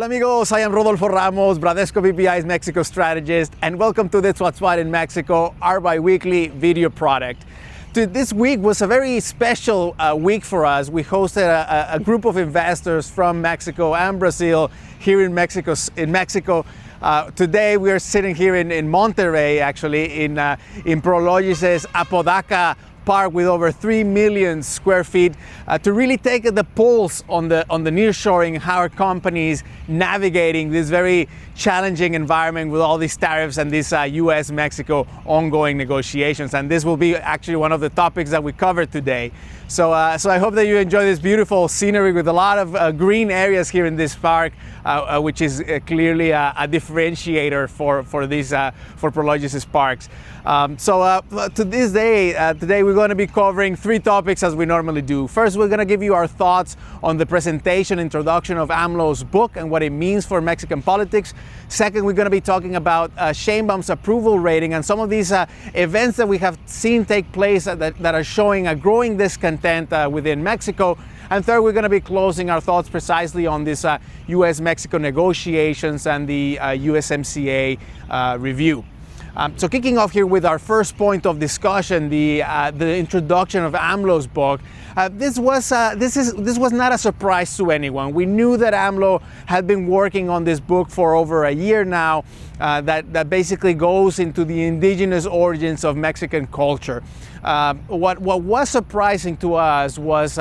Hola amigos, I am Rodolfo Ramos, Bradesco BPI's Mexico strategist, and welcome to This What's What in Mexico, our bi-weekly video product. This week was a very special week for us. We hosted a group of investors from Mexico and Brazil here in Mexico. Today we are sitting here in Monterrey, actually, in Prologis Apodaca Park with over 3 million square feet to really take the pulse on the nearshoring, how our companies navigating this very challenging environment with all these tariffs and these US-Mexico ongoing negotiations. And this will be actually one of the topics that we cover today. So I hope that you enjoy this beautiful scenery with a lot of green areas here in this park, which is clearly a differentiator for Prologis' parks. Today we're going to be covering 3 topics as we normally do. First, we're going to give you our thoughts on the presentation, introduction of AMLO's book and what it means for Mexican politics. Second, we're going to be talking about Sheinbaum's approval rating and some of these events that we have seen take place that are showing a growing discontent within Mexico. And third, we're going to be closing our thoughts precisely on this US-Mexico negotiations and the USMCA review. So kicking off here with our first point of discussion, the introduction of AMLO's book. This was not a surprise to anyone. We knew that AMLO had been working on this book for over a year now, that basically goes into the indigenous origins of Mexican culture. What was surprising to us was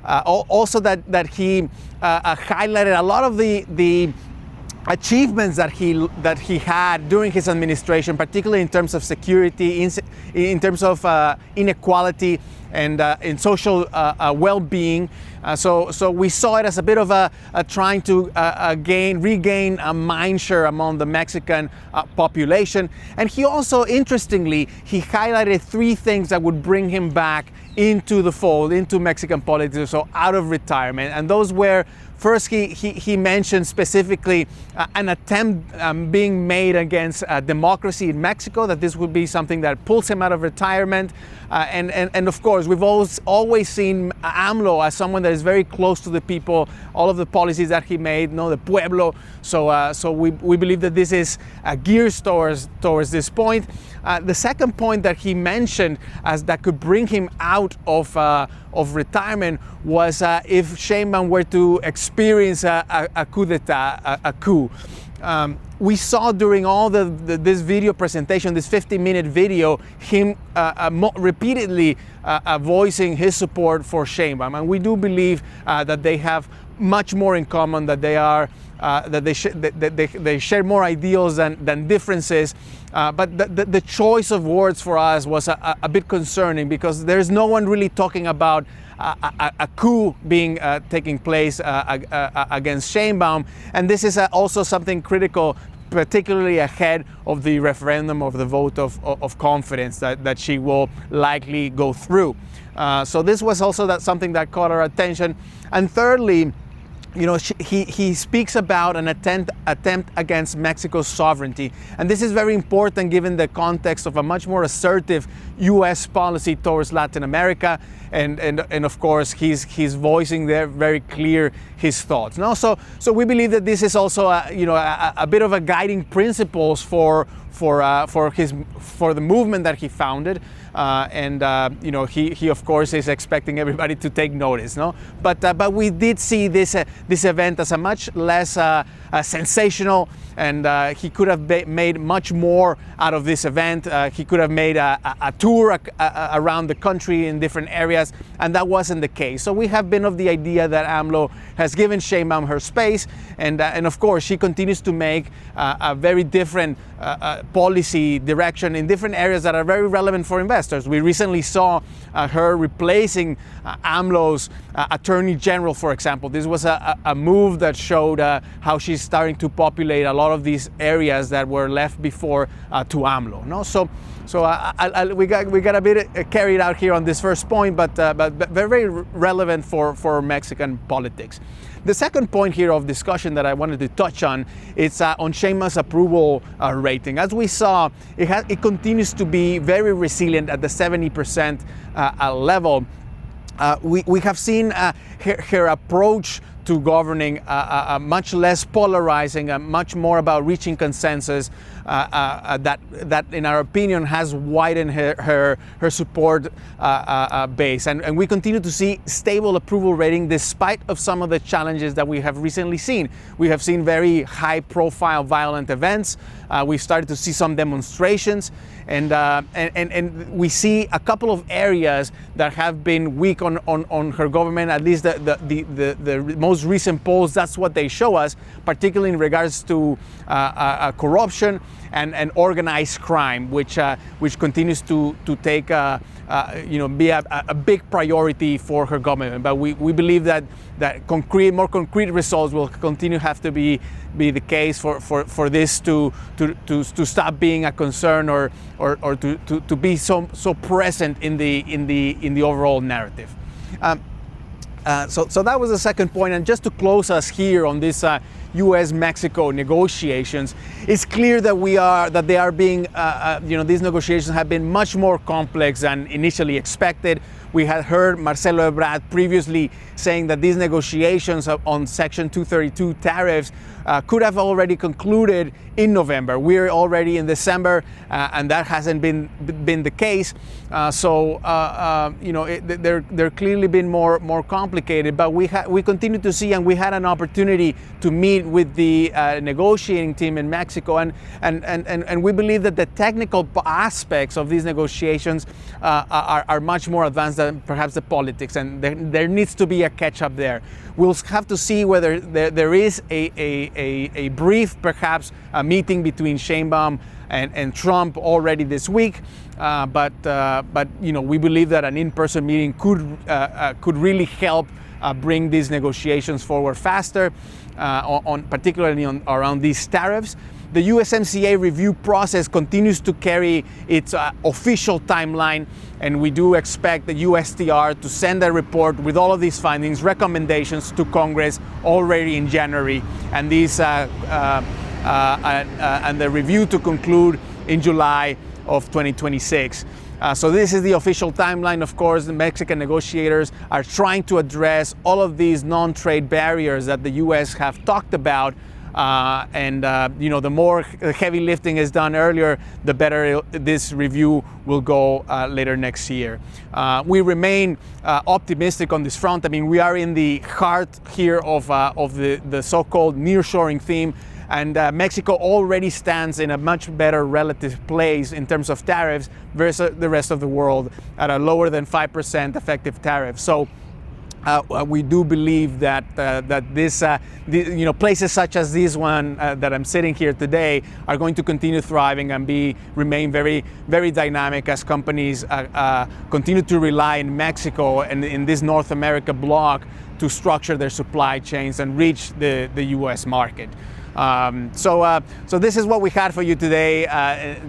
also that he highlighted a lot of the achievements that he had during his administration, particularly in terms of security, in terms of inequality, and in social well-being. So we saw it as a bit of a trying to regain a mind share among the Mexican population. And he also, interestingly, he highlighted 3 things that would bring him back into the fold, into Mexican politics, so out of retirement. And those were, first, he mentioned specifically an attempt being made against democracy in Mexico, that this would be something that pulls him out of retirement. And of course, we've always seen AMLO as someone that is very close to the people, all of the policies that he made, the pueblo. So we believe that this is geared towards this point. The second point that he mentioned as that could bring him out of retirement was if Sheinbaum were to experience a coup d'etat, a coup. We saw during all this video presentation, this 50-minute video, him repeatedly voicing his support for Sheinbaum, and we do believe that they have much more in common, that they are that they share more ideals than differences. But the choice of words for us was a bit concerning, because there's no one really talking about a coup being taking place against Sheinbaum, and this is also something critical, particularly ahead of the referendum, of the vote of confidence that she will likely go through. So this was also something that caught our attention. And thirdly, he speaks about an attempt against Mexico's sovereignty. And this is very important given the context of a much more assertive U.S. policy towards Latin America. And of course, he's voicing there very clear his thoughts. So we believe that this is also a bit of a guiding principles for the movement that he founded. He of course is expecting everybody to take notice, But we did see this event as a much less sensational, and he could have made much more out of this event. He could have made a tour around the country in different areas, and that wasn't the case. So we have been of the idea that AMLO has given Sheinbaum her space, and of course she continues to make a very different policy direction in different areas that are very relevant for investors. We recently saw her replacing AMLO's Attorney General, for example. This was a move that showed how she's starting to populate a lot of these areas that were left before to AMLO. So we got a bit carried out here on this first point, but very relevant for Mexican politics. The second point here of discussion that I wanted to touch on is on Sheinbaum's approval rating. As we saw, it continues to be very resilient at the 70% level. We have seen her approach to governing, much less polarizing, much more about reaching consensus, that in our opinion has widened her support base. And we continue to see stable approval rating despite of some of the challenges that we have recently seen. We have seen very high profile violent events. We've started to see some demonstrations, and we see a couple of areas that have been weak on her government. At least the most recent polls, that's what they show us, particularly in regards to corruption and organized crime, which continues to take be a big priority for her government. But we believe that more concrete results will continue to have to be the case for this to stop being a concern or to be so present in the overall narrative. So that was the second point. And just to close us here on this U.S.-Mexico negotiations, it's clear that they are being, these negotiations have been much more complex than initially expected. We had heard Marcelo Ebrard previously saying that these negotiations on Section 232 tariffs could have already concluded in November. We're already in December, and that hasn't been the case. They're clearly been more complicated. But we continue to see, and we had an opportunity to meet with the negotiating team in Mexico, and we believe that the technical aspects of these negotiations are much more advanced than perhaps the politics, and there needs to be a catch-up there. We'll have to see whether there is a brief, perhaps, a meeting between Sheinbaum and Trump already this week. But we believe that an in-person meeting could really help bring these negotiations forward faster, particularly around these tariffs. The USMCA review process continues to carry its official timeline, and we do expect the USTR to send a report with all of these findings, recommendations to Congress already in January, and and the review to conclude in July of 2026. So this is the official timeline. Of course, the Mexican negotiators are trying to address all of these non-trade barriers that the U.S. have talked about. The more heavy lifting is done earlier, the better this review will go later next year. We remain optimistic on this front. I mean, we are in the heart here of the so-called nearshoring theme. And Mexico already stands in a much better relative place in terms of tariffs versus the rest of the world at a lower than 5% effective tariff. So we do believe that places such as this one that I'm sitting here today are going to continue thriving and remain very, very dynamic as companies continue to rely in Mexico and in this North America bloc to structure their supply chains and reach the U.S. market. So this is what we had for you today.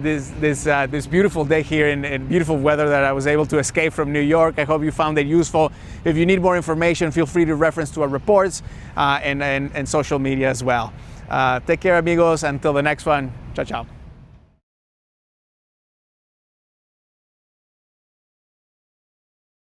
This beautiful day here in beautiful weather that I was able to escape from New York. I hope you found it useful. If you need more information, feel free to reference to our reports and social media as well. Take care, amigos. Until the next one. Ciao, ciao.